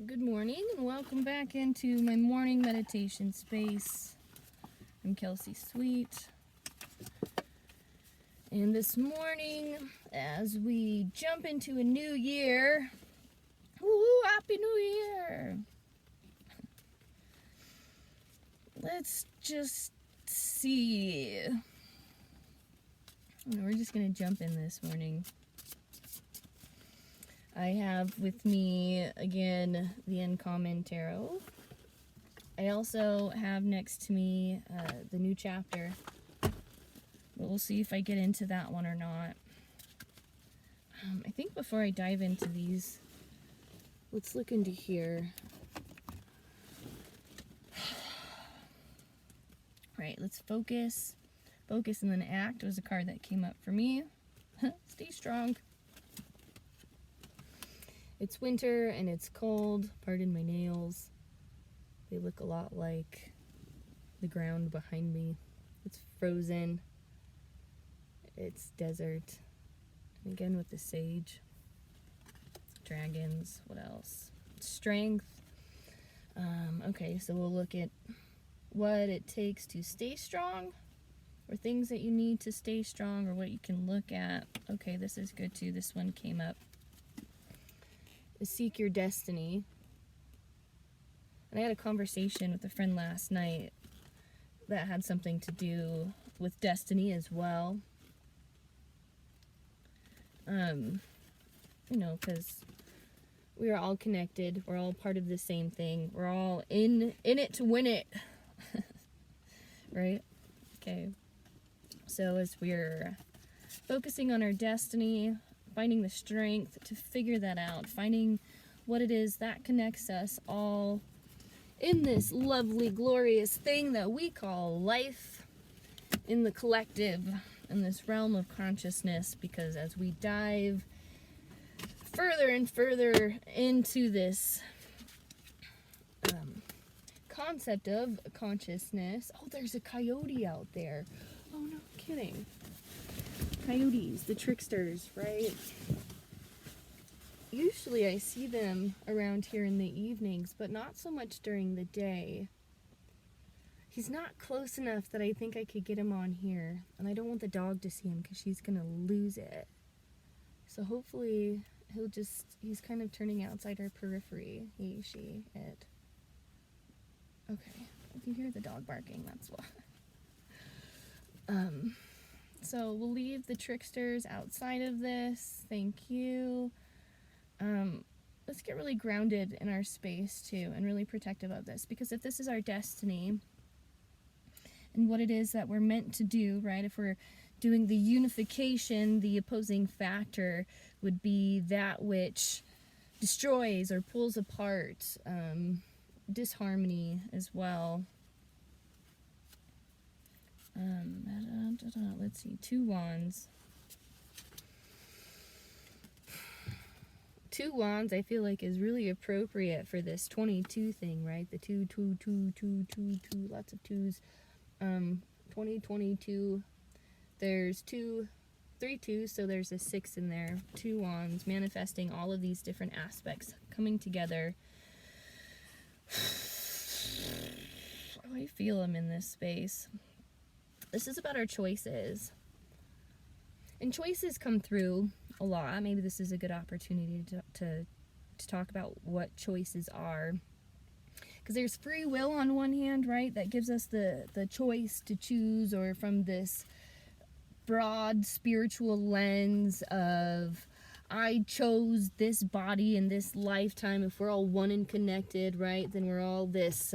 Good morning and welcome back into my morning meditation space. I'm Kelsey Sweet. And this morning, as we jump into a new year, woo, Happy New Year! Let's just see. We're just going to jump in this morning. I have with me, again, the Uncommon Tarot. I also have next to me the new chapter. But we'll see if I get into that one or not. I think before I dive into these, let's look into here. Right, let's focus. Focus and then act was a card that came up for me. Stay strong. It's winter and it's cold. Pardon my nails. They look a lot like the ground behind me. It's frozen. It's desert. And again with the sage. Dragons. What else? Strength. Okay, so we'll look at what it takes to stay strong, or things that you need to stay strong, or what you can look at. Okay, this is good too. This one came up. Seek your destiny. And I had a conversation with a friend last night that had something to do with destiny as well. Because we are all connected. We're all part of the same thing. We're all in it to win it. Right? Okay. So as we're focusing on our destiny, finding the strength to figure that out, finding what it is that connects us all in this lovely, glorious thing that we call life, in the collective, in this realm of consciousness, because as we dive further and further into this concept of consciousness. Oh, there's a coyote out there. Oh, no kidding. Coyotes, the tricksters, right? Usually I see them around here in the evenings, but not so much during the day. He's not close enough that I think I could get him on here, and I don't want the dog to see him because she's going to lose it. So hopefully he's kind of turning outside our periphery. He, she, it. Okay, if you hear the dog barking, that's why. So we'll leave the tricksters outside of this. Thank you. Let's get really grounded in our space too, and really protective of this, because if this is our destiny and what it is that we're meant to do, right? If we're doing the unification, the opposing factor would be that which destroys or pulls apart, disharmony as well. Let's see, 2 wands. 2 wands I feel like is really appropriate for this 22 thing, right? The 2, lots of 2s. 2022, there's 3 2s, so there's a 6 in there. 2 wands, manifesting all of these different aspects coming together. I feel them in this space. This is about our choices. And choices come through a lot. Maybe this is a good opportunity to talk about what choices are. Because there's free will on one hand, right? That gives us the choice to choose, or from this broad spiritual lens of, I chose this body in this lifetime. If we're all one and connected, right, then we're all this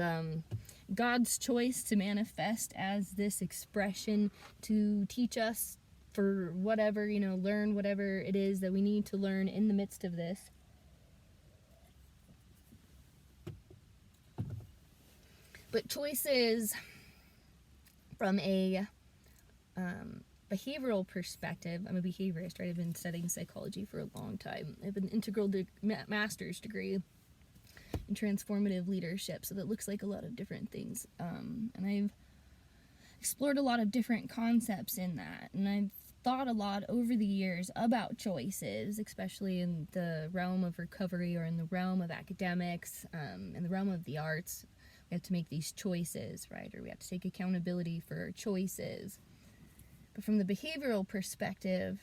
God's choice to manifest as this expression to teach us for whatever, learn whatever it is that we need to learn in the midst of this. But choices from a behavioral perspective, I'm a behaviorist, right? I've been studying psychology for a long time. I have an integral master's degree in transformative leadership, so that looks like a lot of different things. And I've explored a lot of different concepts in that, and I've thought a lot over the years about choices, especially in the realm of recovery or in the realm of academics, in the realm of the arts. We have to make these choices, right? Or we have to take accountability for our choices. But from the behavioral perspective,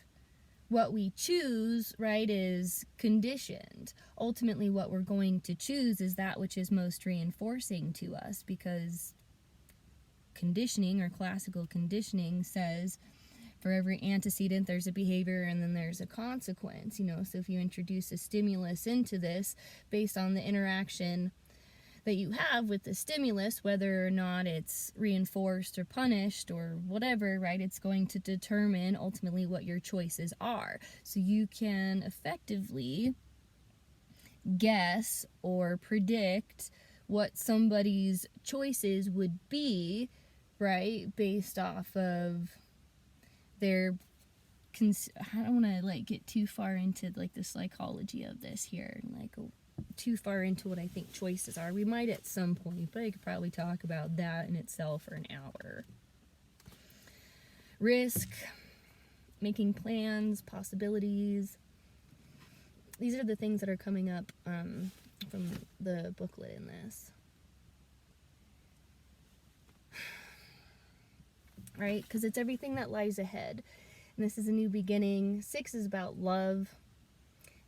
what we choose, right, is conditioned. Ultimately, what we're going to choose is that which is most reinforcing to us, because conditioning, or classical conditioning, says for every antecedent there's a behavior and then there's a consequence, so if you introduce a stimulus into this based on the interaction that you have with the stimulus, whether or not it's reinforced or punished or whatever, right, it's going to determine ultimately what your choices are. So you can effectively guess or predict what somebody's choices would be, right, based off of their I don't want to get too far into the psychology of this here and go too far into what I think choices are. We might at some point, but I could probably talk about that in itself for an hour. Risk, making plans, possibilities. These are the things that are coming up from the booklet in this. Right? Because it's everything that lies ahead. And this is a new beginning. 6 is about love.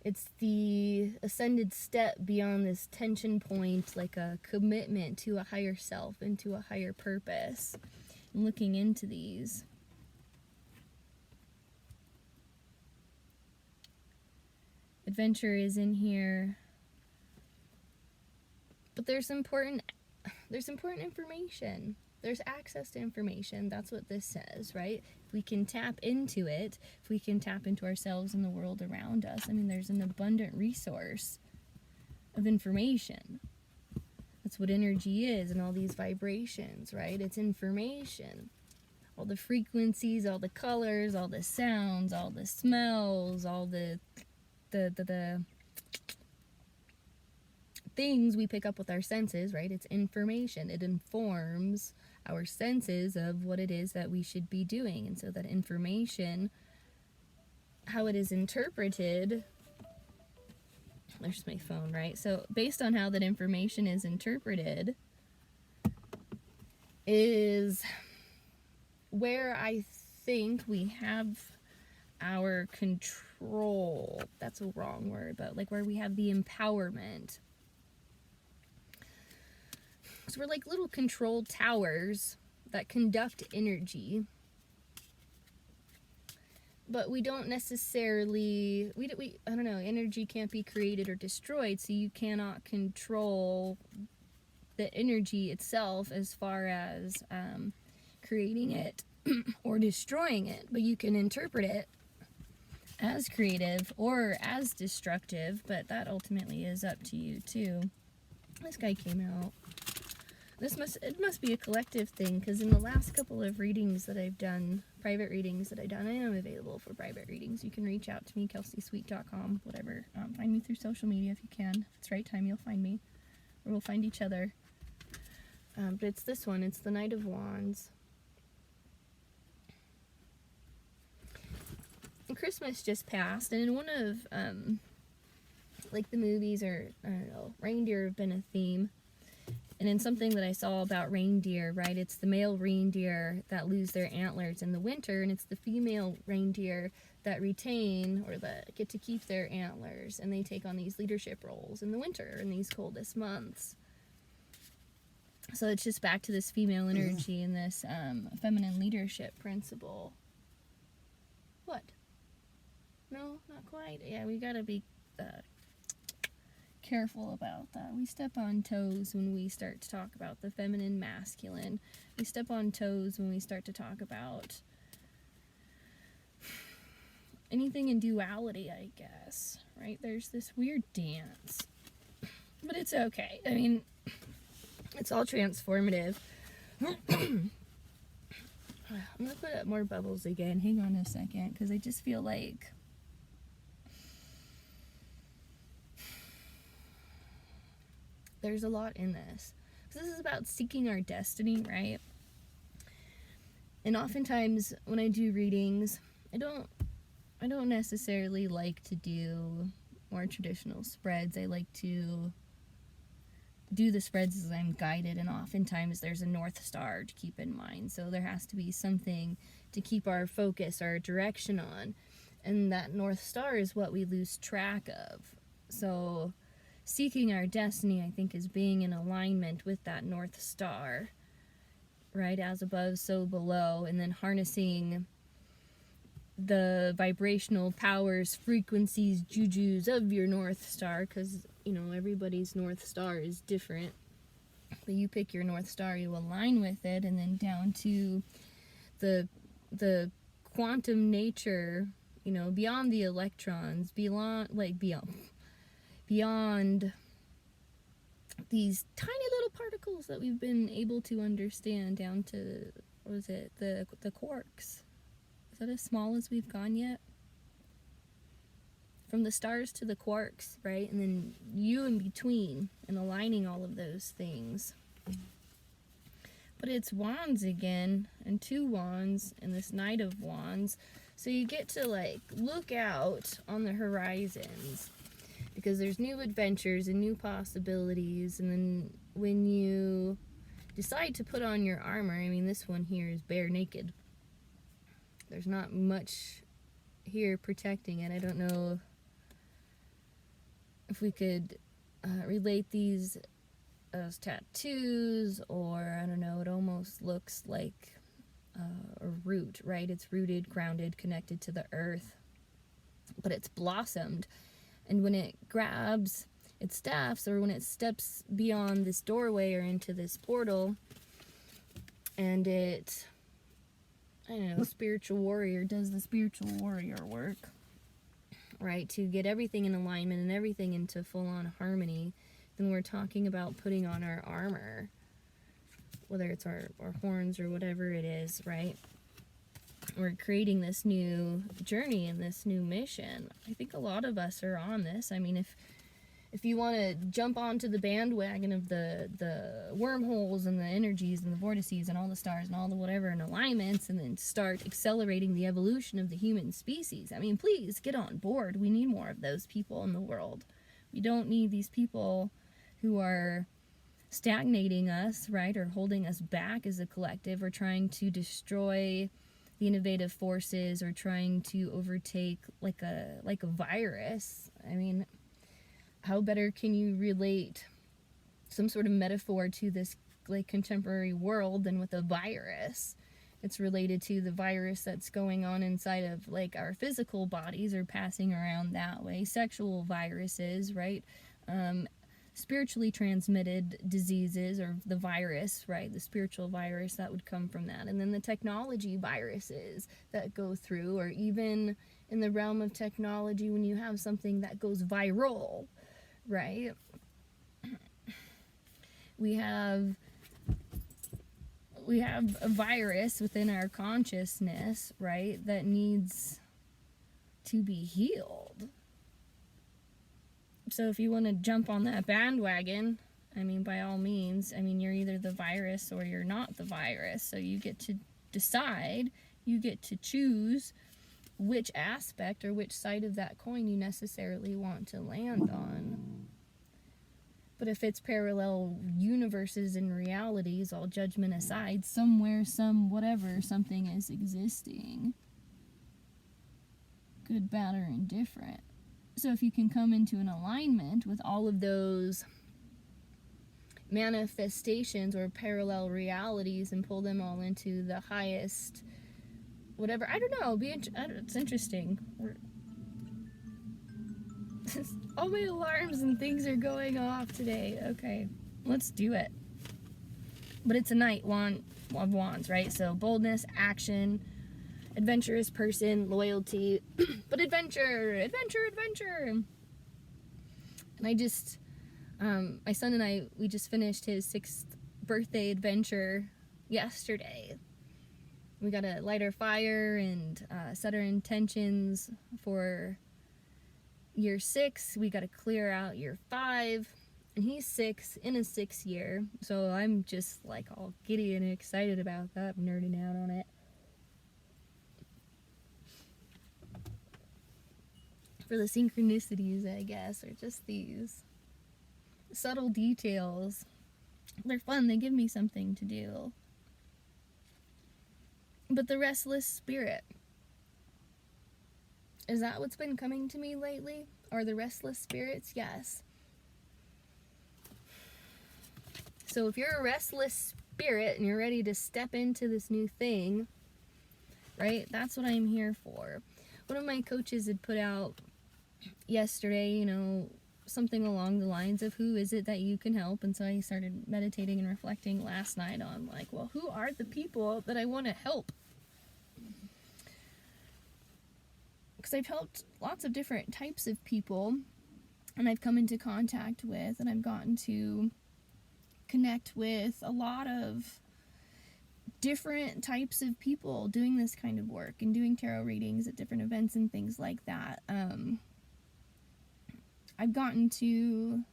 It's the ascended step beyond this tension point, like a commitment to a higher self and to a higher purpose. And looking into these. Adventure is in here. But there's important information. There's access to information. That's what this says, right? If we can tap into it, if we can tap into ourselves and the world around us, there's an abundant resource of information. That's what energy is, and all these vibrations, right? It's information. All the frequencies, all the colors, all the sounds, all the smells, all the things we pick up with our senses, right? It's information. It informs our senses of what it is that we should be doing. And so that information, how it is interpreted, there's my phone, right? So based on how that information is interpreted is where I think we have our control. That's a wrong word, but where we have the empowerment. So we're like little control towers that conduct energy, but we don't necessarily, I don't know, energy can't be created or destroyed, so you cannot control the energy itself as far as creating it or destroying it, but you can interpret it as creative or as destructive, but that ultimately is up to you too. This guy came out. It must be a collective thing, because in the last couple of readings that I've done, private readings that I've done, I am available for private readings. You can reach out to me, kelsysweet.com, whatever. Find me through social media if you can. If it's right time, you'll find me. Or we'll find each other. But it's this one. It's the Knight of Wands. And Christmas just passed, and in one of, the movies, or, I don't know, reindeer have been a theme. And in something that I saw about reindeer, right, it's the male reindeer that lose their antlers in the winter, and it's the female reindeer that retain or that get to keep their antlers, and they take on these leadership roles in the winter, in these coldest months. So it's just back to this female energy and this feminine leadership principle. What? No, not quite. Yeah, we gotta be careful about that. We step on toes when we start to talk about the feminine masculine. We step on toes when we start to talk about anything in duality, I guess, right? There's this weird dance, but it's okay. It's all transformative. I'm gonna put up more bubbles again. Hang on a second, because I just feel like there's a lot in this. This is about seeking our destiny, right? And oftentimes when I do readings, I don't necessarily like to do more traditional spreads. I like to do the spreads as I'm guided, and oftentimes there's a North Star to keep in mind. So there has to be something to keep our focus, our direction on. And that North Star is what we lose track of. So seeking our destiny, I think, is being in alignment with that North Star, right? As above, so below. And then harnessing the vibrational powers, frequencies, jujus of your North Star, because, you know, everybody's North Star is different. But you pick your North Star, you align with it, and then down to the quantum nature, you know, beyond the electrons, beyond these tiny little particles that we've been able to understand, down to, what was it, the quarks. Is that as small as we've gone yet? From the stars to the quarks, right? And then you in between, and aligning all of those things. But it's wands again, and 2 wands, and this Knight of Wands. So you get to, like, look out on the horizons, because there's new adventures and new possibilities. And then when you decide to put on your armor, I mean, this one here is bare naked. There's not much here protecting it. I don't know if we could relate these as tattoos, or I don't know, it almost looks like a root, right? It's rooted, grounded, connected to the earth, but it's blossomed. And when it grabs its staffs, or when it steps beyond this doorway or into this portal, and it, I don't know, spiritual warrior does the spiritual warrior work, right, to get everything in alignment and everything into full-on harmony, then we're talking about putting on our armor, whether it's our horns or whatever it is, right? We're creating this new journey and this new mission. I think a lot of us are on this. I mean, if you want to jump onto the bandwagon of the wormholes and the energies and the vortices and all the stars and all the whatever and alignments, and then start accelerating the evolution of the human species, I mean, please get on board. We need more of those people in the world. We don't need these people who are stagnating us, right, or holding us back as a collective, or trying to destroy the innovative forces, or trying to overtake like a virus. I mean, how better can you relate some sort of metaphor to this, like, contemporary world than with a virus? It's related to the virus that's going on inside of, like, our physical bodies, or passing around that way. Sexual viruses, right? Spiritually transmitted diseases, or the virus, right? The spiritual virus that would come from that. And then the technology viruses that go through, or even in the realm of technology, when you have something that goes viral, right? We have a virus within our consciousness, right, that needs to be healed. So if you want to jump on that bandwagon, I mean, by all means, I mean, you're either the virus or you're not the virus. So you get to decide, you get to choose which aspect or which side of that coin you necessarily want to land on. But if it's parallel universes and realities, all judgment aside, somewhere, something is existing. Good, bad, or indifferent. So if you can come into an alignment with all of those manifestations or parallel realities and pull them all into the highest, whatever, I don't know, it's interesting. All my alarms and things are going off today. Okay, let's do it. But it's a Knight of Wands, right? So boldness, action, adventurous person, loyalty, but adventure. And I just, my son and I, we just finished his 6th birthday adventure yesterday. We got to light our fire and set our intentions for year 6. We got to clear out year 5, and he's 6 in his 6th year. So I'm just like all giddy and excited about that. I'm nerding out on it. for the synchronicities, I guess, or just these subtle details. They're fun, they give me something to do. But the restless spirit, is that what's been coming to me lately? Are the restless spirits? Yes. So if you're a restless spirit and you're ready to step into this new thing, right, that's what I'm here for. One of my coaches had put out yesterday, you know, something along the lines of who is it that you can help. And so I started meditating and reflecting last night on, like, well, who are the people that I want to help? Because I've helped lots of different types of people, and I've come into contact with, and I've gotten to connect with a lot of different types of people doing this kind of work and doing tarot readings at different events and things like that. I've gotten to,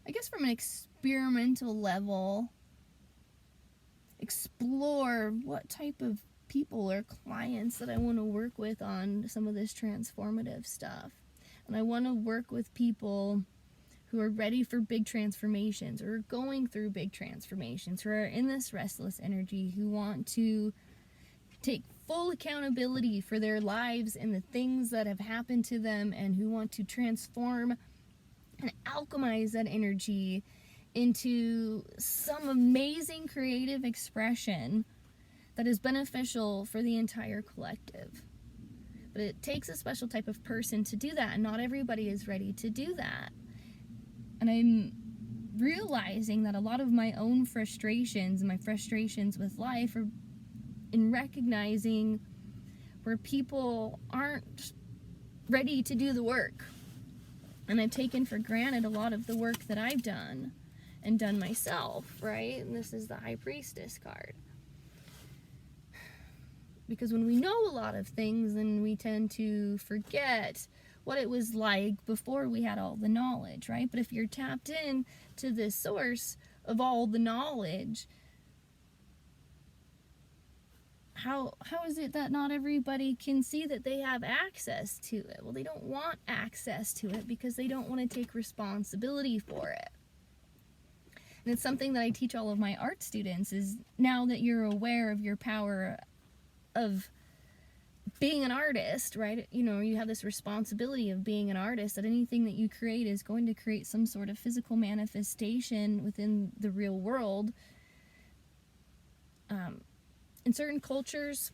I guess from an experimental level, explore what type of people or clients that I want to work with on some of this transformative stuff. And I want to work with people who are ready for big transformations, or are going through big transformations, who are in this restless energy, who want to take full accountability for their lives and the things that have happened to them, and who want to transform and alchemize that energy into some amazing creative expression that is beneficial for the entire collective. But it takes a special type of person to do that, and not everybody is ready to do that. And I'm realizing that a lot of my own frustrations and my frustrations with life are in recognizing where people aren't ready to do the work. And I've taken for granted a lot of the work that I've done and done myself, right? And this is the High Priestess card. Because when we know a lot of things, then we tend to forget what it was like before we had all the knowledge, right? But if you're tapped in to the source of all the knowledge, how is it that not everybody can see that they have access to it? Well, they don't want access to it because they don't want to take responsibility for it. And it's something that I teach all of my art students, is now that you're aware of your power of being an artist, right? You know, you have this responsibility of being an artist, that anything that you create is going to create some sort of physical manifestation within the real world. In certain cultures,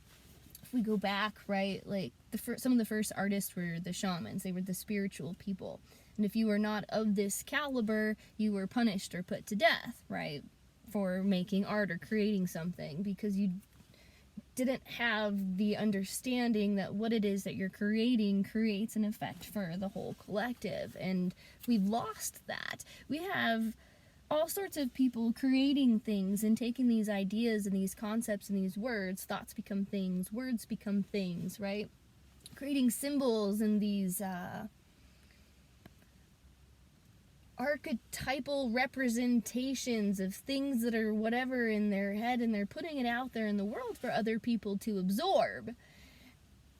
if we go back, right, like some of the first artists were the shamans. They were the spiritual people. And if you were not of this caliber, you were punished or put to death, right, for making art or creating something, because you didn't have the understanding that what it is that you're creating creates an effect for the whole collective. And we've lost that. We have all sorts of people creating things and taking these ideas and these concepts and these words. Thoughts become things, words become things, right? Creating symbols and these archetypal representations of things that are whatever in their head, and they're putting it out there in the world for other people to absorb.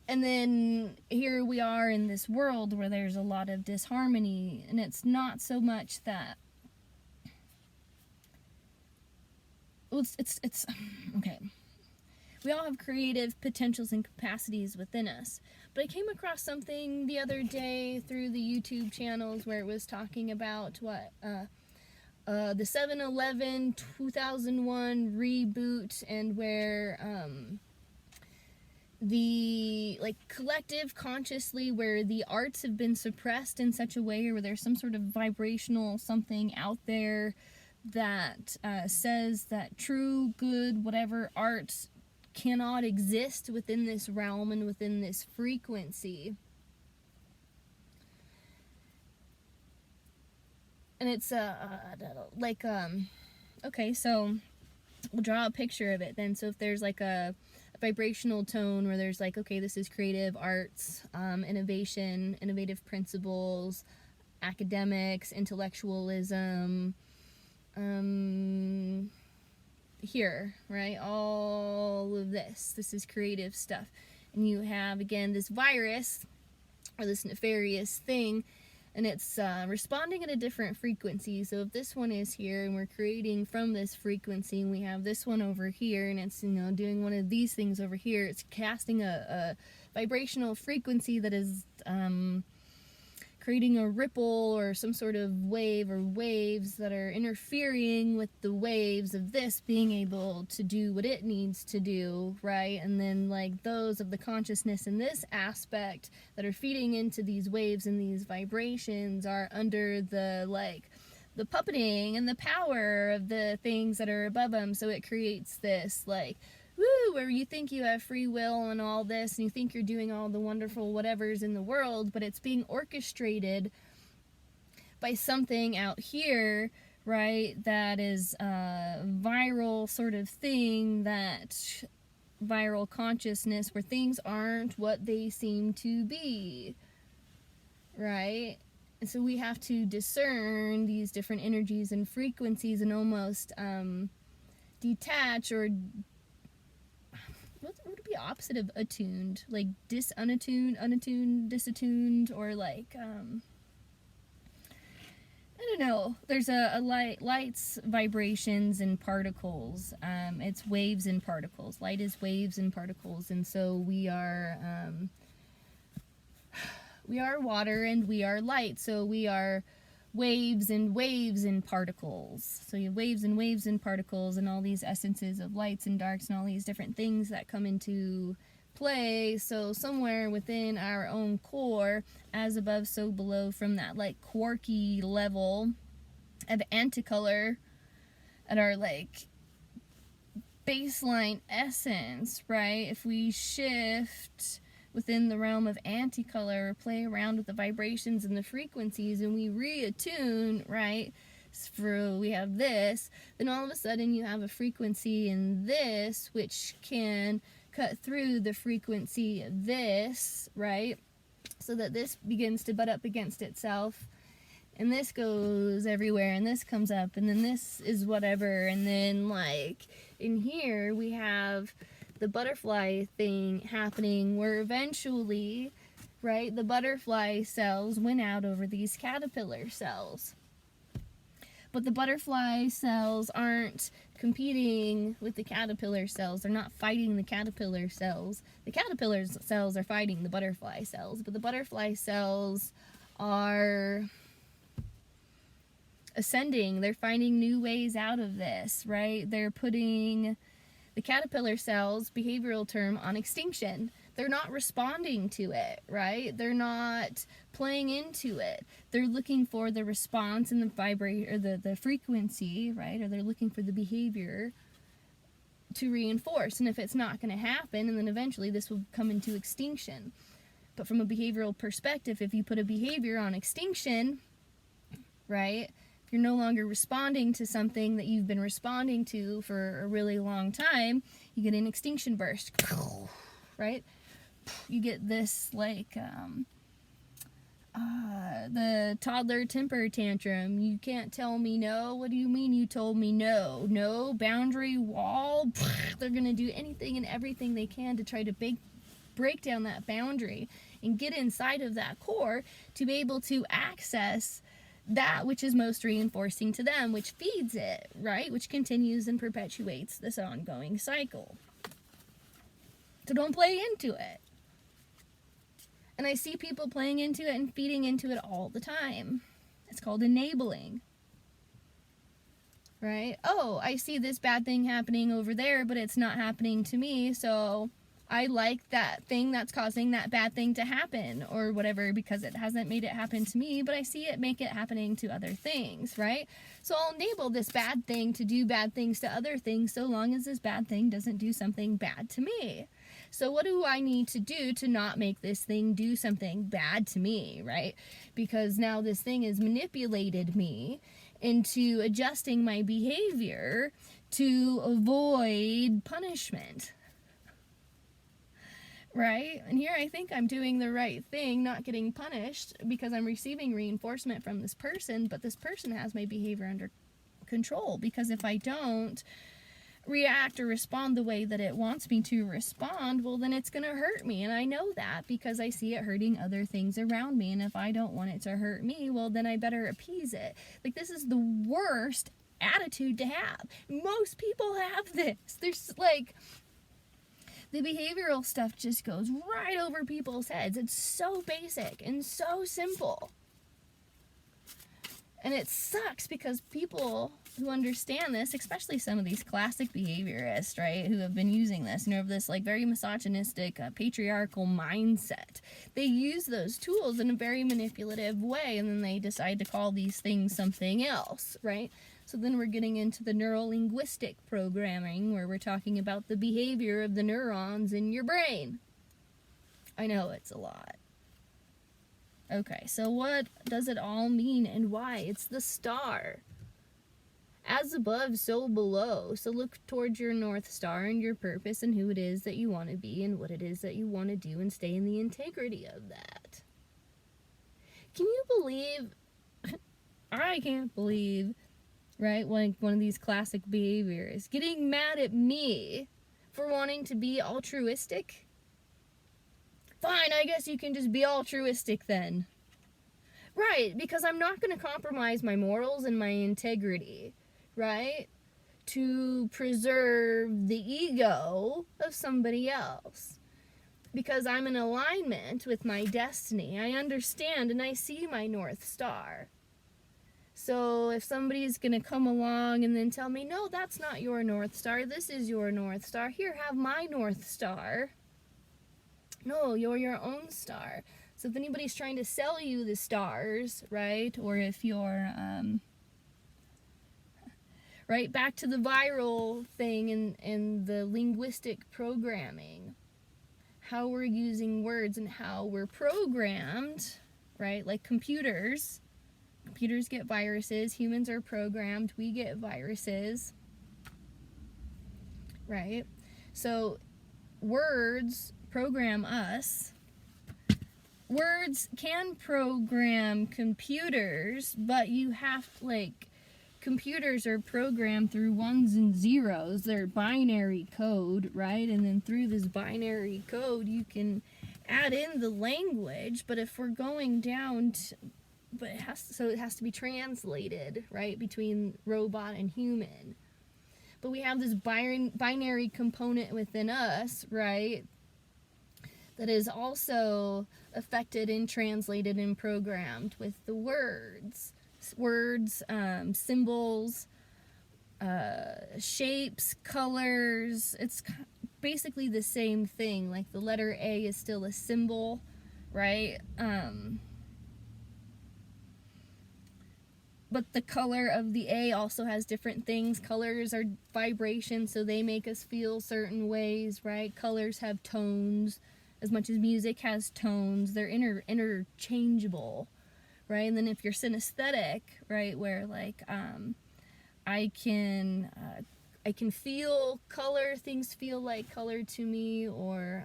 And then here we are in this world where there's a lot of disharmony, and it's not so much that, well, it's okay. We all have creative potentials and capacities within us. But I came across something the other day through the YouTube channels where it was talking about the 7-Eleven 2001 reboot, and where the collective consciously, where the arts have been suppressed in such a way where there's some sort of vibrational something out there that says that true, good, whatever art cannot exist within this realm and within this frequency. And it's okay, so we'll draw a picture of it then. So if there's like a vibrational tone where there's like, okay, this is creative arts, innovation, innovative principles, academics, intellectualism, here, right? All of this is creative stuff. And you have, again, this virus or this nefarious thing, and it's responding at a different frequency. So if this one is here and we're creating from this frequency, and we have this one over here, and it's, you know, doing one of these things over here, it's casting a vibrational frequency that is creating a ripple or some sort of wave or waves that are interfering with the waves of this being able to do what it needs to do, right? And then like those of the consciousness in this aspect that are feeding into these waves and these vibrations are under the like the puppeting and the power of the things that are above them. So it creates this like woo, where you think you have free will and all this, and you think you're doing all the wonderful whatevers in the world, but it's being orchestrated by something out here, right, that is a viral sort of thing, that viral consciousness where things aren't what they seem to be, right? And so we have to discern these different energies and frequencies and almost detach or what would be opposite of attuned? Like unattuned, disattuned, or like, I don't know. There's a light's vibrations and particles. It's waves and particles. Light is waves and particles. And so we are water and we are light. So we are waves and particles. So you have waves and particles and all these essences of lights and darks and all these different things that come into play. So somewhere within our own core, as above so below, from that like quarky level of anticolor at our like baseline essence, right? If we shift within the realm of anticolor, play around with the vibrations and the frequencies, and we reattune, right? For we have this, then all of a sudden you have a frequency in this which can cut through the frequency of this, right? So that this begins to butt up against itself, and this goes everywhere, and this comes up, and then this is whatever, and then like in here we have the butterfly thing happening where eventually, right, the butterfly cells win out over these caterpillar cells. But the butterfly cells aren't competing with the caterpillar cells. They're not fighting the caterpillar cells. The caterpillar cells are fighting the butterfly cells, but the butterfly cells are ascending. They're finding new ways out of this, right? They're putting the caterpillar cells, behavioral term, on extinction. They're not responding to it, right? They're not playing into it. They're looking for the response and the vibrate or the frequency, right? Or they're looking for the behavior to reinforce. And if it's not going to happen, and then eventually this will come into extinction. But from a behavioral perspective, if you put a behavior on extinction, right? You're no longer responding to something that you've been responding to for a really long time, you get an extinction burst, right? You get this, like, the toddler temper tantrum. You can't tell me no. What do you mean you told me no? No, boundary wall. They're going to do anything and everything they can to try to break down that boundary and get inside of that core to be able to access that which is most reinforcing to them, which feeds it, right? Which continues and perpetuates this ongoing cycle. So don't play into it. And I see people playing into it and feeding into it all the time. It's called enabling. Right? Oh, I see this bad thing happening over there, but it's not happening to me, so I like that thing that's causing that bad thing to happen, or whatever, because it hasn't made it happen to me, but I see it make it happening to other things, right? So I'll enable this bad thing to do bad things to other things, so long as this bad thing doesn't do something bad to me. So what do I need to do to not make this thing do something bad to me, right? Because now this thing has manipulated me into adjusting my behavior to avoid punishment. Right? And here I think I'm doing the right thing, not getting punished, because I'm receiving reinforcement from this person, but this person has my behavior under control. Because if I don't react or respond the way that it wants me to respond, well, then it's going to hurt me. And I know that because I see it hurting other things around me. And if I don't want it to hurt me, well, then I better appease it. Like, this is the worst attitude to have. Most people have this. There's like, the behavioral stuff just goes right over people's heads. It's so basic and so simple. And it sucks because people who understand this, especially some of these classic behaviorists, right, who have been using this, of this like very misogynistic, patriarchal mindset, they use those tools in a very manipulative way, and then they decide to call these things something else, right? So then we're getting into the neuro-linguistic programming, where we're talking about the behavior of the neurons in your brain. I know it's a lot. Okay, so what does it all mean and why? It's the star. As above, so below. So look towards your North Star and your purpose and who it is that you want to be and what it is that you want to do, and stay in the integrity of that. Can you believe, I can't believe, right, like one of these classic behaviors, getting mad at me for wanting to be altruistic? Fine, I guess you can just be altruistic then. Right, because I'm not going to compromise my morals and my integrity, right, to preserve the ego of somebody else. Because I'm in alignment with my destiny. I understand and I see my North Star. So if somebody's going to come along and then tell me, no, that's not your North Star, this is your North Star, here, have my North Star. No, you're your own star. So if anybody's trying to sell you the stars, right, or if you're, right, back to the viral thing and the linguistic programming, how we're using words and how we're programmed, right, like computers. Computers get viruses, humans are programmed, we get viruses, right? So words program us. Words can program computers, but you have, like, computers are programmed through ones and zeros. They're binary code, right? And then through this binary code, you can add in the language, but if we're going down to, but it has to be translated, right, between robot and human. But we have this binary component within us, right, that is also affected and translated and programmed with the words, symbols, shapes, colors. It's basically the same thing. Like the letter A is still a symbol, right? But the color of the A also has different things. Colors are vibrations, so they make us feel certain ways, right? Colors have tones. As much as music has tones, they're interchangeable, right? And then if you're synesthetic, right, where like I can feel color, things feel like color to me, or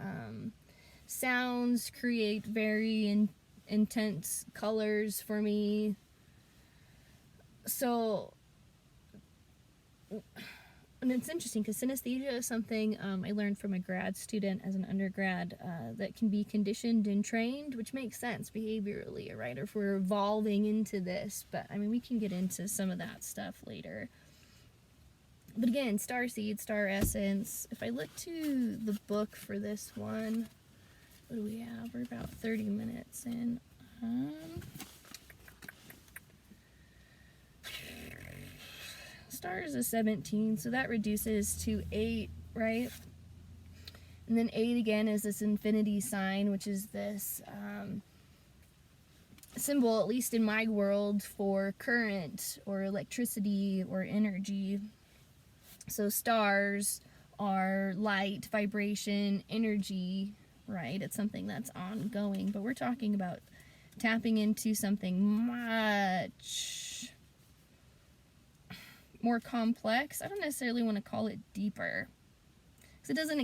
sounds create very intense colors for me. So, and it's interesting because synesthesia is something I learned from a grad student as an undergrad that can be conditioned and trained, which makes sense behaviorally, right? Or if we're evolving into this, but I mean, we can get into some of that stuff later. But again, star seed, star essence. If I look to the book for this one, what do we have? We're about 30 minutes in. Stars is 17, so that reduces to 8, right? And then 8 again is this infinity sign, which is this symbol, at least in my world, for current or electricity or energy. So stars are light, vibration, energy, right? It's something that's ongoing, but we're talking about tapping into something much more complex. I don't necessarily want to call it deeper, because it doesn't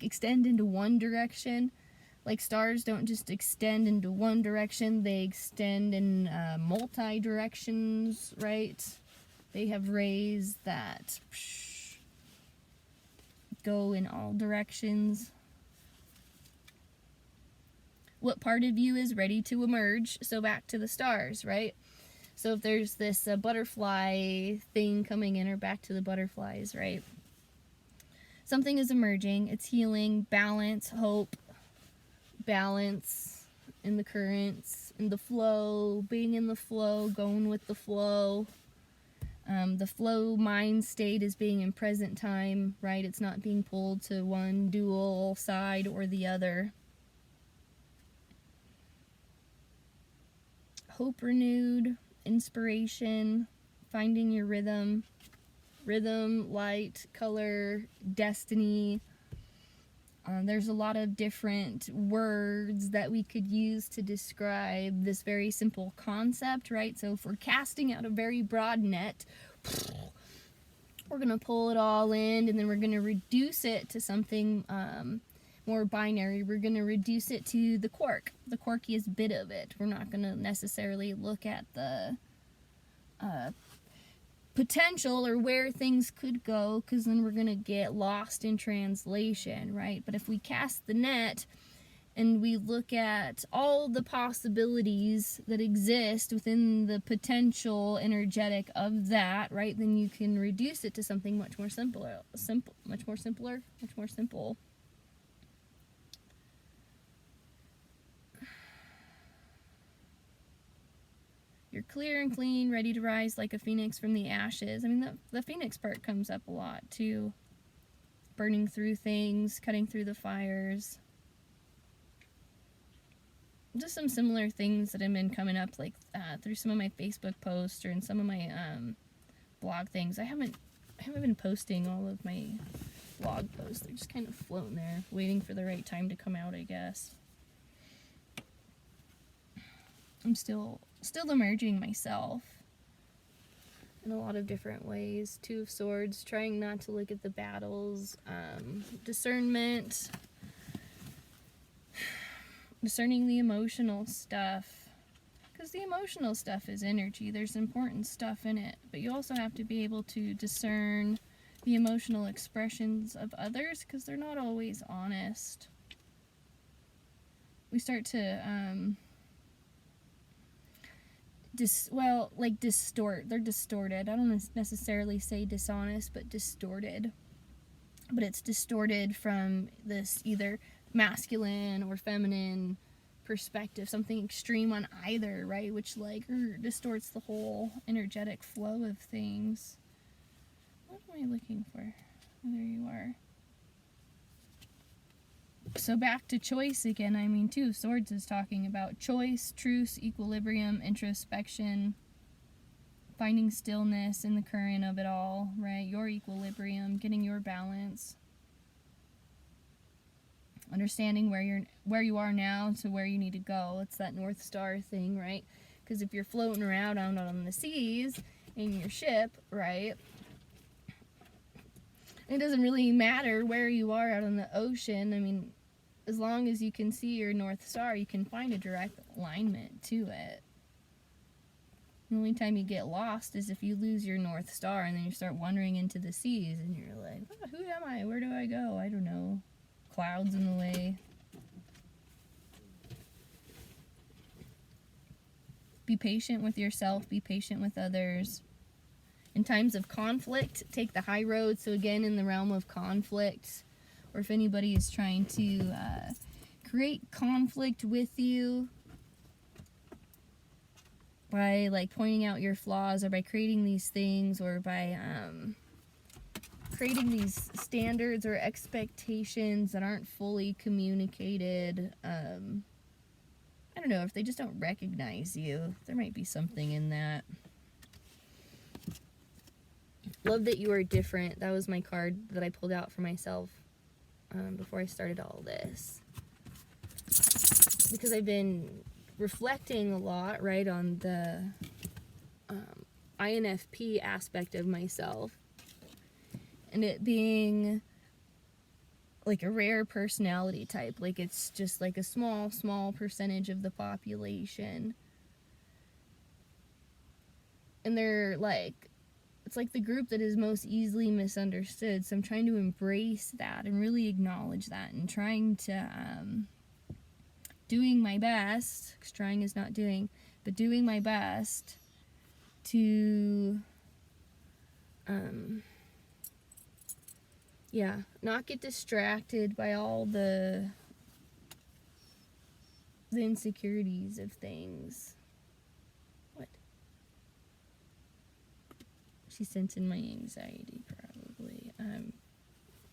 extend into one direction. Like stars don't just extend into one direction, they extend in multi directions, right? They have rays that go in all directions. What part of you is ready to emerge? So back to the stars, right? So if there's this butterfly thing coming in, or back to the butterflies, right? Something is emerging. It's healing, balance, hope, balance in the currents, in the flow, being in the flow, going with the flow. The flow mind state is being in present time, right? It's not being pulled to one dual side or the other. Hope renewed, inspiration, finding your rhythm, light, color, destiny. There's a lot of different words that we could use to describe this very simple concept, right? So if we're casting out a very broad net, we're going to pull it all in, and then we're going to reduce it to something more binary. We're going to reduce it to the quirkiest bit of it. We're not going to necessarily look at the potential or where things could go, because then we're going to get lost in translation, right? But if we cast the net and we look at all the possibilities that exist within the potential energetic of that, right, then you can reduce it to something much more simple. You're clear and clean, ready to rise like a phoenix from the ashes. I mean, the phoenix part comes up a lot, too. Burning through things, cutting through the fires. Just some similar things that have been coming up, like, through some of my Facebook posts or in some of my, blog things. I haven't been posting all of my blog posts. They're just kind of floating there, waiting for the right time to come out, I guess. I'm still emerging myself in a lot of different ways. Two of Swords, trying not to look at the battles, discernment, discerning the emotional stuff, because the emotional stuff is energy. There's important stuff in it, but you also have to be able to discern the emotional expressions of others, because they're not always honest. We start to distort. They're distorted. I don't necessarily say dishonest, but distorted. But it's distorted from this either masculine or feminine perspective, something extreme on either, right? Which distorts the whole energetic flow of things. What am I looking for? There you are. So back to choice again. I mean, Two of Swords is talking about choice, truce, equilibrium, introspection, finding stillness in the current of it all, right? Your equilibrium, getting your balance, understanding where you are now to where you need to go. It's that North Star thing, right? Because if you're floating around out on the seas in your ship, right, it doesn't really matter where you are out on the ocean. I mean, as long as you can see your North Star, you can find a direct alignment to it. The only time you get lost is if you lose your North Star and then you start wandering into the seas and you're like, oh, who am I? Where do I go? I don't know. Clouds in the way. Be patient with yourself. Be patient with others. In times of conflict, take the high road. So again, in the realm of conflict, or if anybody is trying to create conflict with you by pointing out your flaws, or by creating these things, or by creating these standards or expectations that aren't fully communicated, I don't know, if they just don't recognize you, there might be something in that. Love that you are different. That was my card that I pulled out for myself before I started all this. Because I've been reflecting a lot, right, on the INFP aspect of myself. And it being like a rare personality type. Like it's just like a small percentage of the population. And they're like, it's like the group that is most easily misunderstood. So I'm trying to embrace that and really acknowledge that, and trying to, doing my best, because trying is not doing, but doing my best to, not get distracted by all the insecurities of things. What? She's sensing my anxiety, probably.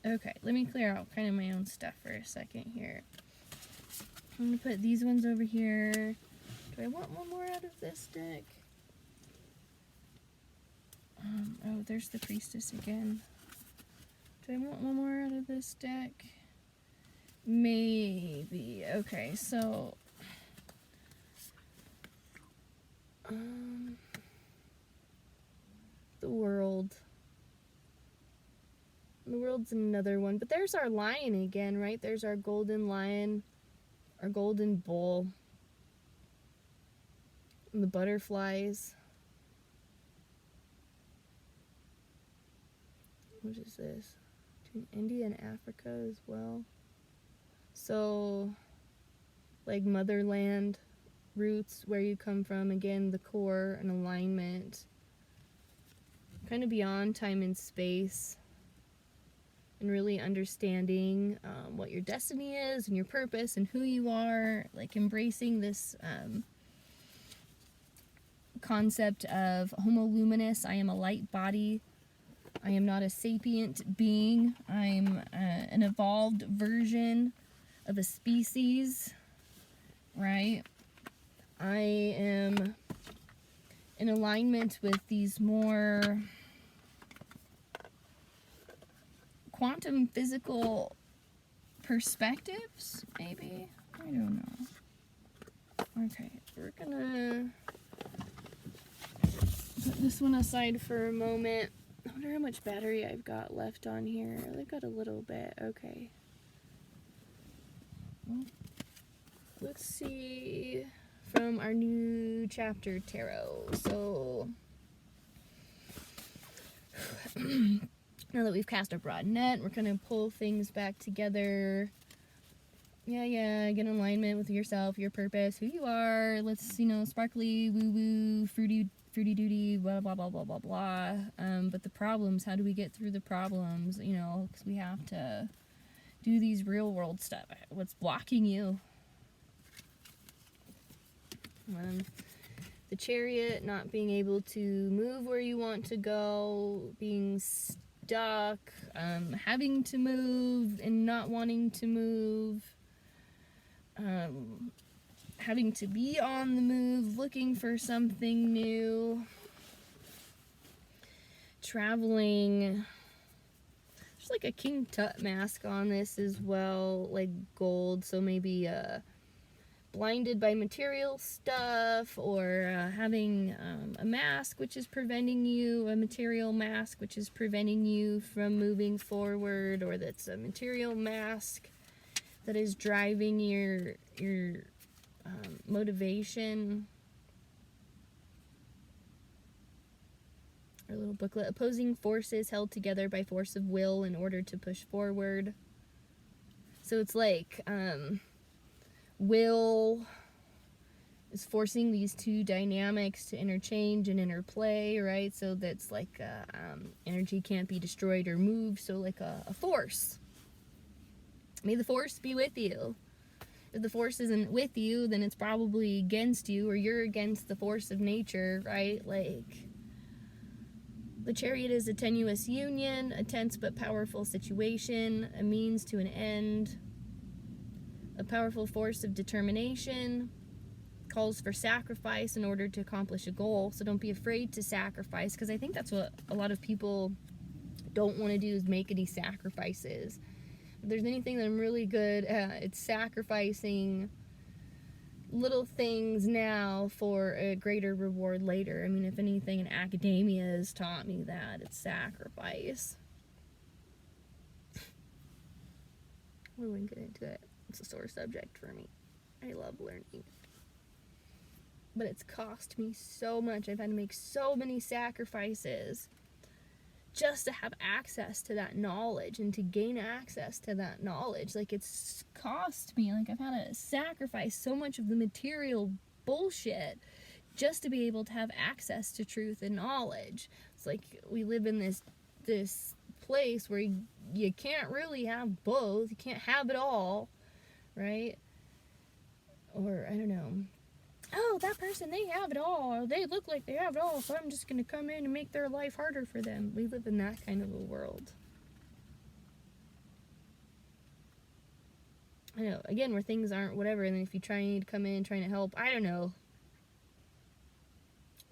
Okay, let me clear out kind of my own stuff for a second here. I'm going to put these ones over here. Do I want one more out of this deck? Oh, there's the Priestess again. Do I want one more out of this deck? Maybe. Okay, so... the World. The World's another one. But there's our lion again, right? There's our golden lion. Our golden bull. And the butterflies. What is this? Between India and Africa as well. So, like motherland, roots, where you come from, again, the core and alignment. Kind of beyond time and space. And really understanding what your destiny is and your purpose and who you are. Like embracing this concept of homo luminous. I am a light body. I am not a sapient being. I'm an evolved version of a species, right? I am in alignment with these more quantum physical perspectives, maybe? I don't know. Okay, we're gonna put this one aside for a moment. I wonder how much battery I've got left on here. I've got a little bit. Okay. Well, let's see from our new chapter tarot. So, now that we've cast a broad net, we're going to pull things back together. Yeah, get in alignment with yourself, your purpose, who you are. Let's, sparkly, woo-woo, fruity-dooty, blah, blah, blah, blah, blah, blah. But the problems, how do we get through the problems? Because we have to do these real-world stuff. What's blocking you? The Chariot, not being able to move where you want to go, being stuck, having to move and not wanting to move, having to be on the move, looking for something new, traveling. There's like a King Tut mask on this as well, like gold, so maybe blinded by material stuff, or having a mask which is preventing you, a material mask which is preventing you from moving forward, or that's a material mask that is driving your motivation. Our little booklet, opposing forces held together by force of will in order to push forward. So it's like will is forcing these two dynamics to interchange and interplay, right? So that's like energy can't be destroyed or moved, so like a force. May the force be with you. If the force isn't with you, then it's probably against you, or you're against the force of nature, right? Like, the Chariot is a tenuous union, a tense but powerful situation, a means to an end, a powerful force of determination, calls for sacrifice in order to accomplish a goal. So don't be afraid to sacrifice, because I think that's what a lot of people don't want to do, is make any sacrifices. If there's anything that I'm really good at, it's sacrificing little things now for a greater reward later. I mean, if anything in academia has taught me that, it's sacrifice. We wouldn't get into it. It's a sore subject for me. I love learning. But it's cost me so much. I've had to make so many sacrifices just to have access to that knowledge and to gain access to that knowledge. Like, it's cost me, like, I've had to sacrifice so much of the material bullshit just to be able to have access to truth and knowledge. It's like we live in this place where you can't really have both. You can't have it all, right? Or, I don't know, oh, that person, they have it all, or they look like they have it all, so I'm just going to come in and make their life harder for them. We live in that kind of a world. I know, again, where things aren't whatever, and then if you try to come in trying to help, I don't know.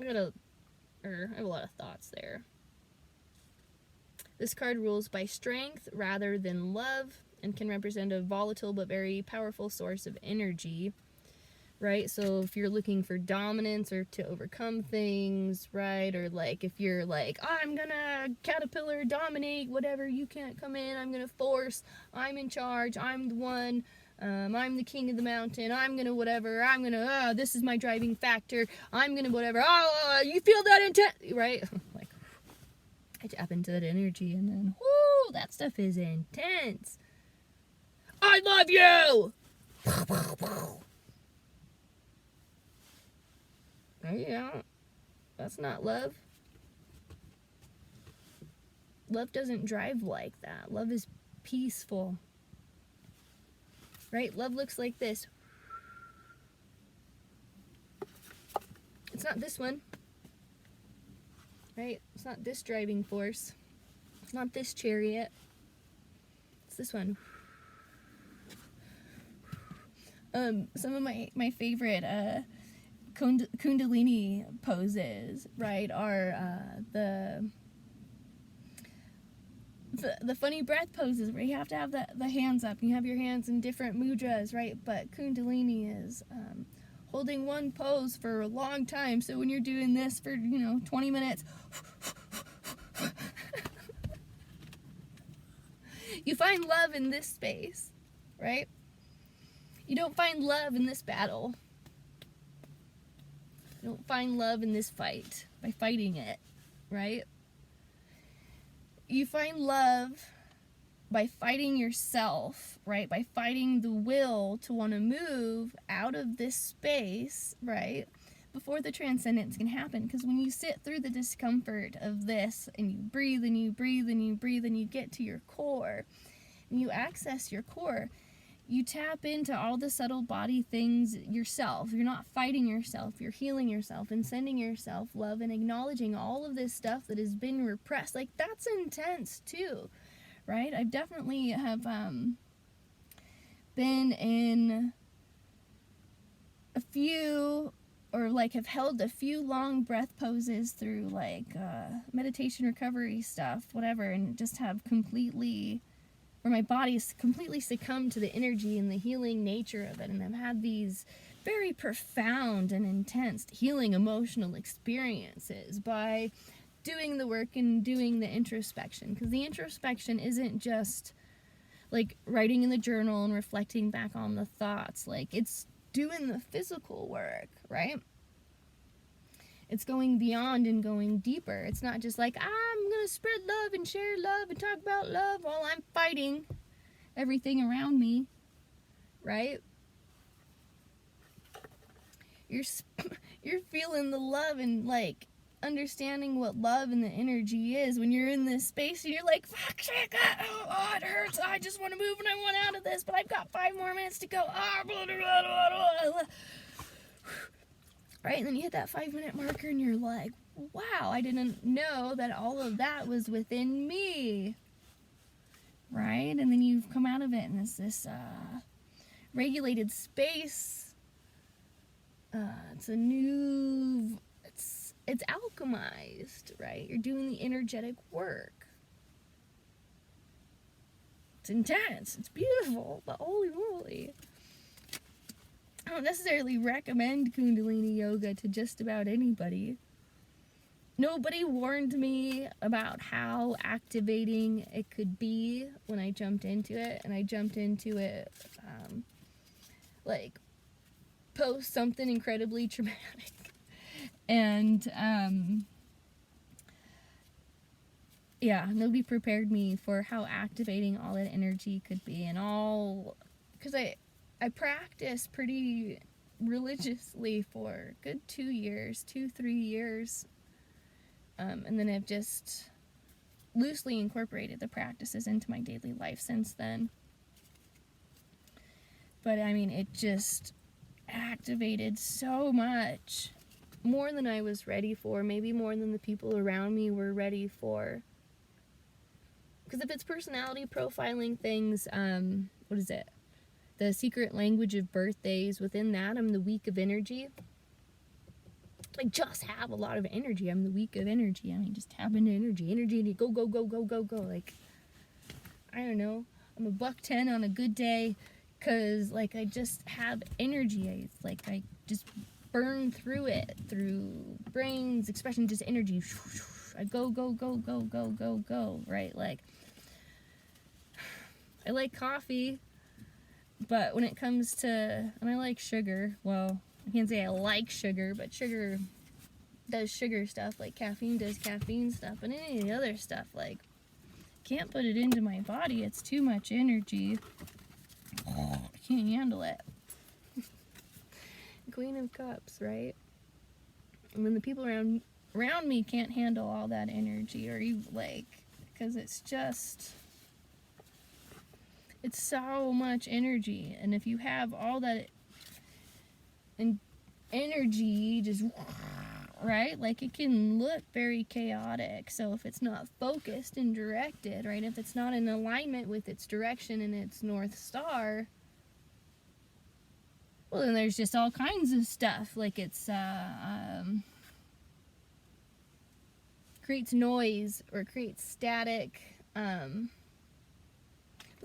I have a lot of thoughts there. This card rules by strength rather than love and can represent a volatile but very powerful source of energy, right? So if you're looking for dominance or to overcome things, right? Or like if you're like, I'm gonna caterpillar dominate whatever, you can't come in, I'm gonna force, I'm in charge, I'm the one, I'm the king of the mountain, I'm gonna whatever, I'm gonna, this is my driving factor, I'm gonna whatever, you feel that intent, right? Like, I tap into that energy and then, whoo, that stuff is intense. I love you! Right? Yeah, that's not love. Love doesn't drive like that. Love is peaceful. Right? Love looks like this. It's not this one. Right? It's not this driving force. It's not this chariot. It's this one. Some of my favorite Kundalini poses, right, are the funny breath poses where you have to have the hands up. You have your hands in different mudras, right? But Kundalini is holding one pose for a long time. So when you're doing this for 20 minutes, you find love in this space, right? You don't find love in this battle. You don't find love in this fight by fighting it, right? You find love by fighting yourself, right? By fighting the will to want to move out of this space, right? Before the transcendence can happen. Because when you sit through the discomfort of this and you breathe and you breathe and you breathe and you get to your core and you access your core, you tap into all the subtle body things yourself. You're not fighting yourself. You're healing yourself and sending yourself love and acknowledging all of this stuff that has been repressed. Like, that's intense too, right? I definitely have been in a few, or like have held a few long breath poses through like meditation recovery stuff, whatever, and just have completely, where my body's completely succumbed to the energy and the healing nature of it. And I've had these very profound and intense healing emotional experiences by doing the work and doing the introspection. Because the introspection isn't just like writing in the journal and reflecting back on the thoughts. Like, it's doing the physical work, right? It's going beyond and going deeper. It's not just like, I'm going to spread love and share love and talk about love while I'm fighting everything around me, right? You're feeling the love and like understanding what love and the energy is when you're in this space and you're like, fuck, shit, oh, it hurts. I just want to move and I want out of this, but I've got 5 more minutes to go. Right, and then you hit that 5-minute marker and you're like, wow, I didn't know that all of that was within me, right? And then you've come out of it and it's this regulated space. It's alchemized, right? You're doing the energetic work. It's intense, it's beautiful, but holy moly. I don't necessarily recommend Kundalini yoga to just about anybody. Nobody warned me about how activating it could be when I jumped into it, and I jumped into it like post something incredibly traumatic. And yeah, nobody prepared me for how activating all that energy could be, and all, because I practiced pretty religiously for a good 2 years, 3 years, and then I've just loosely incorporated the practices into my daily life since then. But I mean, it just activated so much, more than I was ready for, maybe more than the people around me were ready for. Because if it's personality profiling things, what is it? The secret language of birthdays, within that, I'm the week of energy. I just have a lot of energy. I'm the week of energy. I mean, just having energy, go, go, go, go, go, go. Like, I don't know. I'm a $110 on a good day, because, like, I just have energy. I just burn through it, through brains, expression, just energy. I go, go, go, go, go, go, go, right? Like, I like coffee, but when it comes to, and I like sugar, well, I can't say I like sugar, but sugar does sugar stuff, like caffeine does caffeine stuff, and any of the other stuff, like, can't put it into my body. It's too much energy. I can't handle it. Queen of Cups, right? And then the people around me can't handle all that energy, or even, like, because it's so much energy, and if you have all that energy just, right, like, it can look very chaotic. So if it's not focused and directed, right, if it's not in alignment with its direction and its North Star, well, then there's just all kinds of stuff, like it's creates noise or creates static, but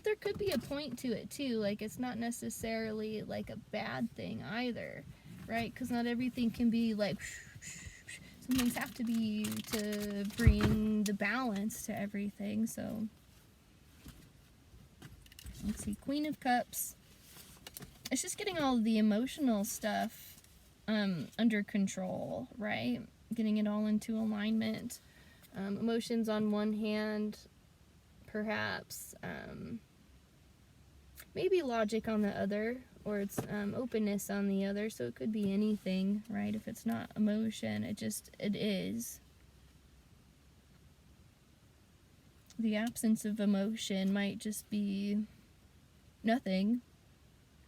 there could be a point to it too. Like, it's not necessarily like a bad thing either, right? Because not everything can be like, some things have to be to bring the balance to everything. So let's see, Queen of Cups. It's just getting all of the emotional stuff under control, right? Getting it all into alignment. Emotions on one hand, perhaps maybe logic on the other, or it's openness on the other. So it could be anything, right? If it's not emotion, it is. The absence of emotion might just be nothing,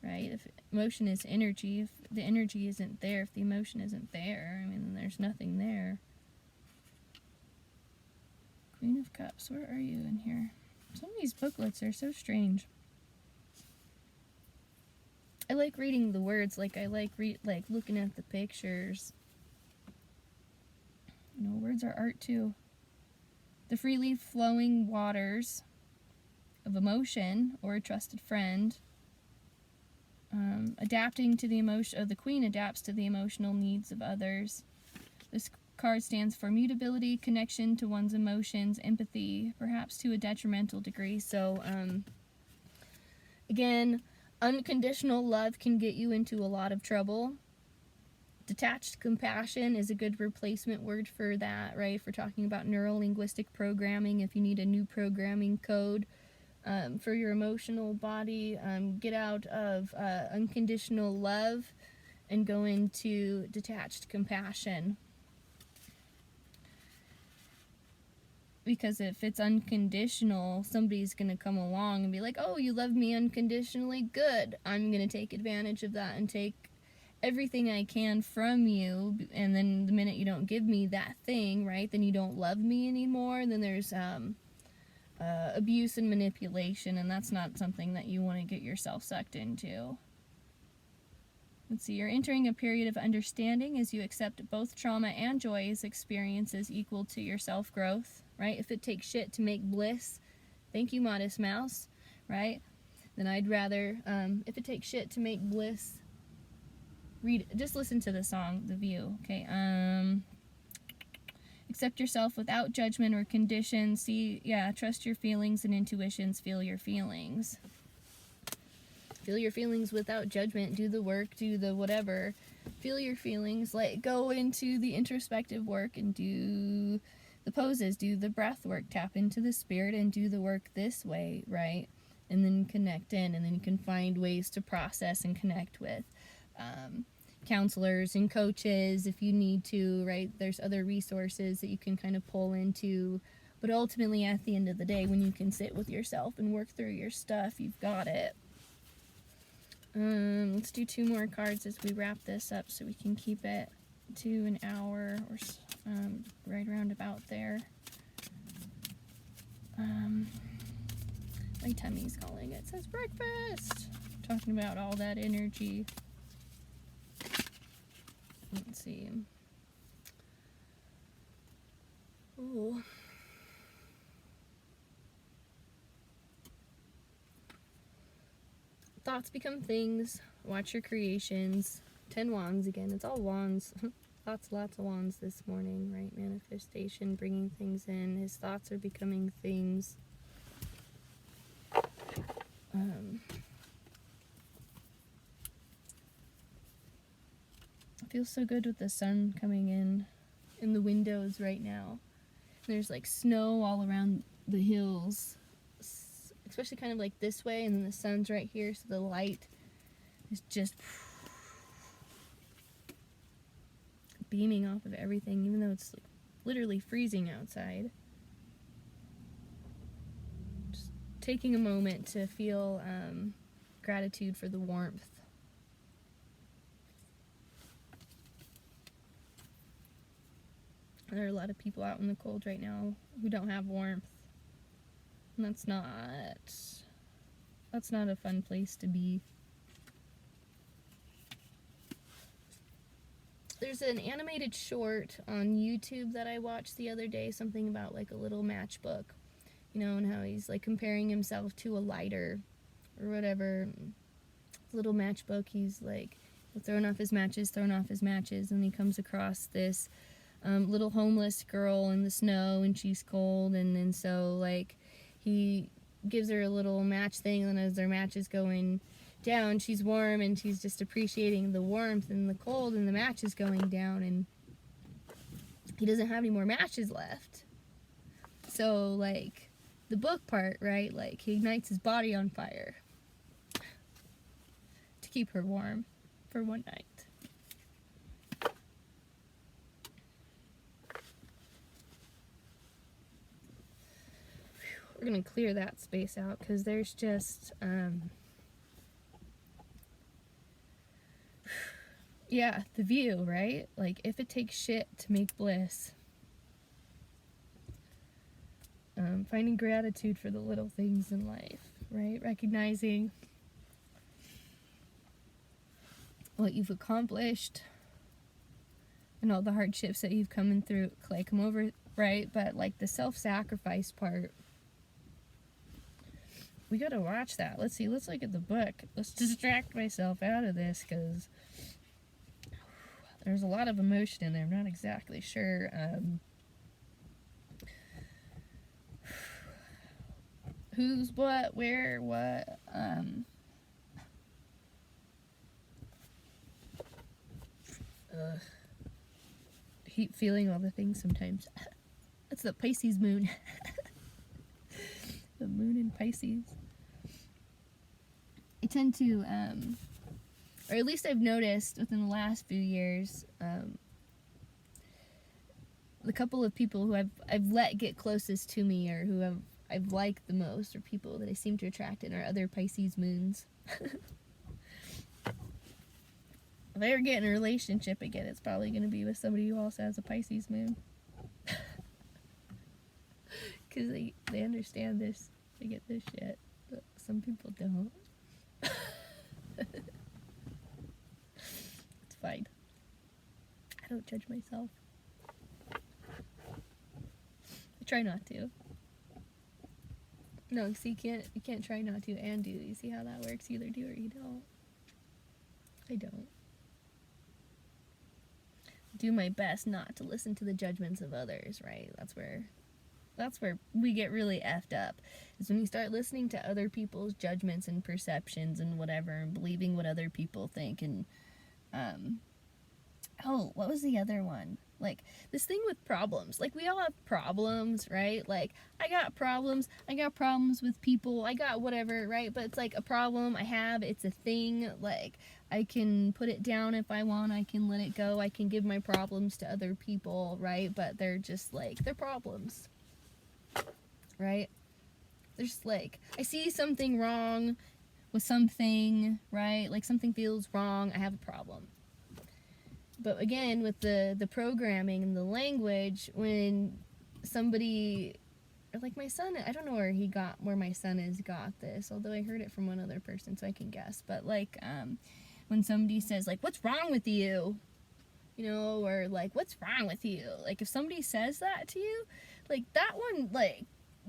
right? If emotion is energy, if the energy isn't there, if the emotion isn't there, I mean, there's nothing there. Queen of Cups, where are you in here? Some of these booklets are so strange. I like reading the words, like, I like looking at the pictures. You know, words are art too. The freely flowing waters of emotion, or a trusted friend. Adapting to the emotion, the Queen adapts to the emotional needs of others. This card stands for mutability, connection to one's emotions, empathy, perhaps to a detrimental degree. So, again, unconditional love can get you into a lot of trouble. Detached compassion is a good replacement word for that, right? If we're talking about neuro-linguistic programming, if you need a new programming code for your emotional body, get out of unconditional love and go into detached compassion. Because if it's unconditional, somebody's going to come along and be like, oh, you love me unconditionally? Good. I'm going to take advantage of that and take everything I can from you. And then the minute you don't give me that thing, right, then you don't love me anymore. And then there's abuse and manipulation, and that's not something that you want to get yourself sucked into. Let's see, you're entering a period of understanding as you accept both trauma and joy as experiences equal to your self-growth, right? If it takes shit to make bliss, thank you, Modest Mouse, right? Then I'd rather, if it takes shit to make bliss, just listen to the song, The View, okay? Accept yourself without judgment or conditions. Trust your feelings and intuitions, feel your feelings. Feel your feelings without judgment. Do the work, do the whatever. Feel your feelings. Like, go into the introspective work and do the poses, do the breath work, tap into the spirit and do the work this way, right? And then connect in, and then you can find ways to process and connect with counselors and coaches if you need to, right? There's other resources that you can kind of pull into, but ultimately at the end of the day, when you can sit with yourself and work through your stuff, you've got it. Let's do 2 more cards as we wrap this up so we can keep it to an hour or right around about there. My tummy's calling. It says breakfast. Talking about all that energy. Let's see. Ooh. Thoughts become things. Watch your creations. 10 wands again. It's all wands. Lots of wands this morning, right? Manifestation, bringing things in. His thoughts are becoming things. It feels so good with the sun coming in the windows right now. There's like snow all around the hills, especially kind of like this way, and then the sun's right here, so the light is just beaming off of everything, even though it's like literally freezing outside. Just taking a moment to feel gratitude for the warmth. There are a lot of people out in the cold right now who don't have warmth. And that's not a fun place to be. There's an animated short on YouTube that I watched the other day, something about like a little matchbook, you know, and how he's like comparing himself to a lighter or whatever. Little matchbook, he's like throwing off his matches, and he comes across this little homeless girl in the snow, and she's cold, and then so like he gives her a little match thing, and then as their match is going down, she's warm, and she's just appreciating the warmth and the cold, and the match is going down, and he doesn't have any more matches left. So like the book part, right, like he ignites his body on fire to keep her warm for one night. We're going to clear that space out because there's just, yeah, the view, right? Like, if it takes shit to make bliss. Finding gratitude for the little things in life, right? Recognizing what you've accomplished and all the hardships that you've come over, right? But, like, the self-sacrifice part, we gotta watch that. Let's see, let's look at the book. Let's distract myself out of this, because there's a lot of emotion in there. I'm not exactly sure who's what, where, what. I keep feeling all the things sometimes. That's the Pisces moon. The moon in Pisces. I tend to, or at least I've noticed within the last few years, the couple of people who I've let get closest to me, or who I've liked the most, or people that I seem to attract in, are other Pisces moons. If I ever get in a relationship again, it's probably going to be with somebody who also has a Pisces moon. Because they understand this, they get this shit, but some people don't. It's fine. I don't judge myself. I try not to. No, see, you can't try not to and do. You see how that works? You either do or you don't. I don't. Do my best not to listen to the judgments of others, right? That's where we get really effed up, is when you start listening to other people's judgments and perceptions and whatever, and believing what other people think. And oh, what was the other one? Like, this thing with problems. Like, we all have problems, right? Like, I got problems with people, I got whatever, right? But it's like a problem I have, it's a thing. Like, I can put it down if I want, I can let it go, I can give my problems to other people, right? But they're just like, they're problems, right? They're just like, I see something wrong with something, right? Like, something feels wrong, I have a problem. But again, with the programming and the language, when somebody, or like my son, I don't know where my son has got this, although I heard it from one other person, so I can guess. But like, when somebody says like, "What's wrong with you?" You know, or like, "What's wrong with you?" Like, if somebody says that to you, like, that one like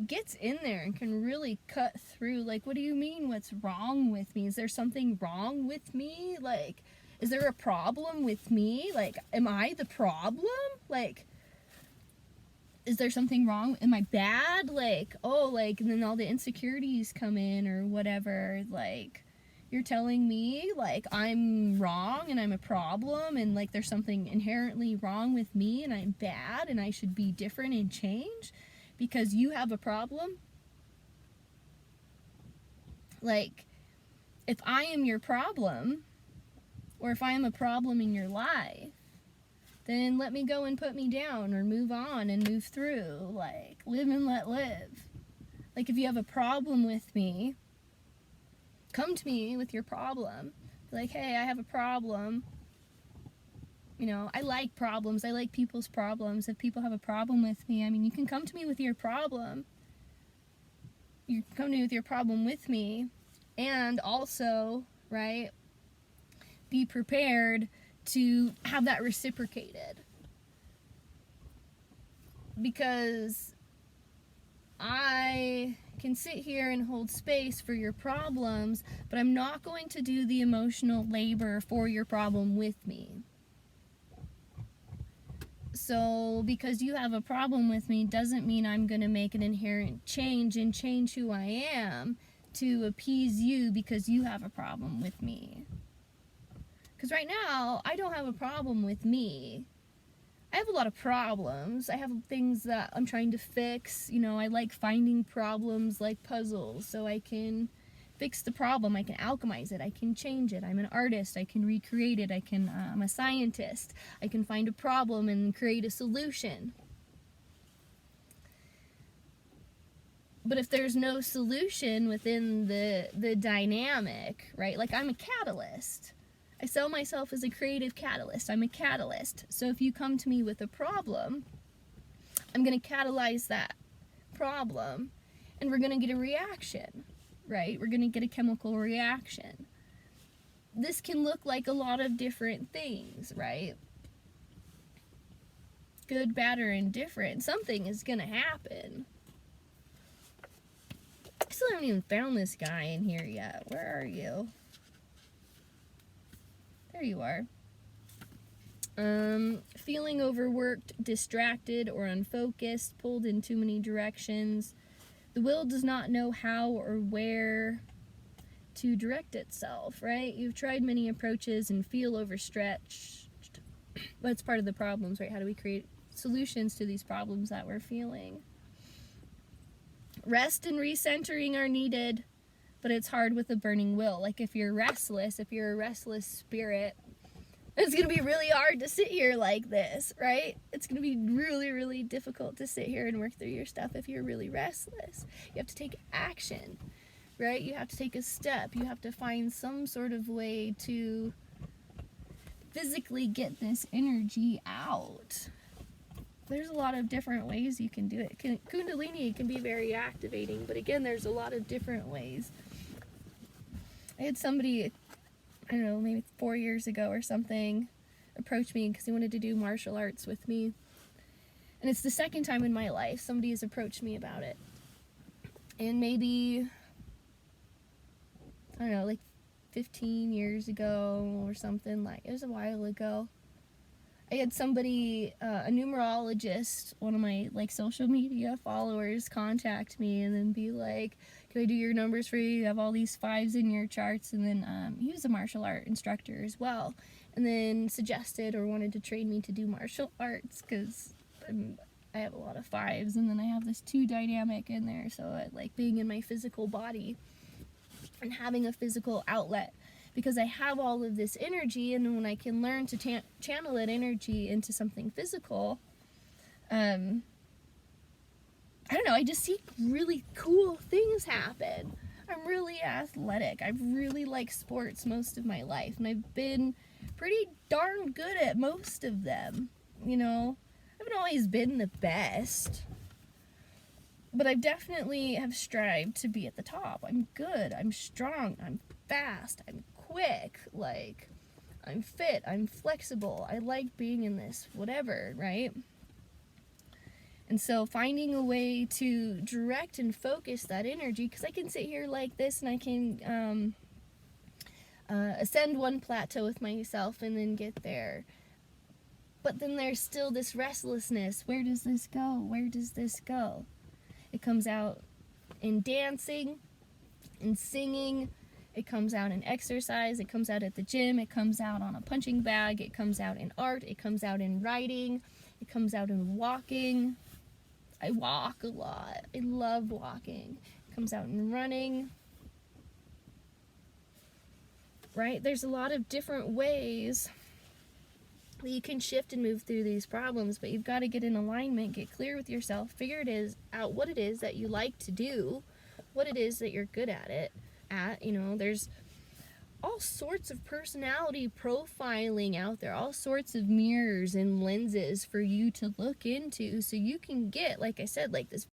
gets in there and can really cut through. Like, what do you mean? What's wrong with me? Is there something wrong with me? Like, is there a problem with me? Like, am I the problem? Like, is there something wrong? Am I bad? Like, oh, like, and then all the insecurities come in or whatever. Like, you're telling me, like, I'm wrong and I'm a problem and, like, there's something inherently wrong with me and I'm bad and I should be different and change because you have a problem? Like, if I am your problem, or if I am a problem in your life, then let me go and put me down or move on and move through. Like, live and let live. Like, if you have a problem with me, come to me with your problem. Like, hey, I have a problem. You know, I like problems. I like people's problems. If people have a problem with me, I mean, you can come to me with your problem. You can come to me with your problem with me. And also, right, be prepared to have that reciprocated. Because I can sit here and hold space for your problems, but I'm not going to do the emotional labor for your problem with me. So, because you have a problem with me doesn't mean I'm going to make an inherent change and change who I am to appease you because you have a problem with me. Because right now, I don't have a problem with me. I have a lot of problems. I have things that I'm trying to fix. You know, I like finding problems like puzzles, so I can fix the problem. I can alchemize it. I can change it. I'm an artist. I can recreate it. I'm a scientist. I can find a problem and create a solution. But if there's no solution within the dynamic, right? Like, I'm a catalyst. I sell myself as a creative catalyst. I'm a catalyst. So if you come to me with a problem, I'm going to catalyze that problem and we're going to get a reaction, right? We're going to get a chemical reaction. This can look like a lot of different things, right? Good, bad, or indifferent. Something is going to happen. I still haven't even found this guy in here yet. Where are you? There you are. Feeling overworked, distracted, or unfocused, pulled in too many directions. The will does not know how or where to direct itself, right? You've tried many approaches and feel overstretched. That's part of the problems, right? How do we create solutions to these problems that we're feeling? Rest and recentering are needed, but it's hard with a burning will. Like, if you're restless, if you're a restless spirit, it's going to be really hard to sit here like this, right? It's going to be really, really difficult to sit here and work through your stuff if you're really restless. You have to take action, right? You have to take a step. You have to find some sort of way to physically get this energy out. There's a lot of different ways you can do it. Kundalini can be very activating, but again, there's a lot of different ways. I had somebody, I don't know, maybe 4 years ago or something, approach me because he wanted to do martial arts with me. And it's the second time in my life somebody has approached me about it. And maybe, I don't know, like 15 years ago or something, like, it was a while ago. I had somebody, a numerologist, one of my, like, social media followers, contact me and then be like, can I do your numbers for you? You have all these 5s in your charts. And then he was a martial art instructor as well. and then suggested or wanted to train me to do martial arts, because I have a lot of 5s, and then I have this 2 dynamic in there, so I like being in my physical body and having a physical outlet, because I have all of this energy, and when I can learn to channel that energy into something physical, I don't know, I just see really cool things happen. I'm really athletic. I've really liked sports most of my life, and I've been pretty darn good at most of them. You know, I haven't always been the best, but I've definitely have strived to be at the top. I'm good, I'm strong, I'm fast, I'm quick, like, I'm fit, I'm flexible, I like being in this, whatever, right? And so finding a way to direct and focus that energy, because I can sit here like this and I can ascend one plateau with myself and then get there. But then there's still this restlessness. Where does this go? Where does this go? It comes out in dancing, in singing, it comes out in exercise, it comes out at the gym, it comes out on a punching bag, it comes out in art, it comes out in writing, it comes out in walking. I walk a lot. I love walking. It comes out in running. Right? There's a lot of different ways that you can shift and move through these problems, but you've got to get in alignment, get clear with yourself, figure out what it is that you like to do, what it is that you're good at it. You know, there's all sorts of personality profiling out there, all sorts of mirrors and lenses for you to look into, so you can get, like I said, like this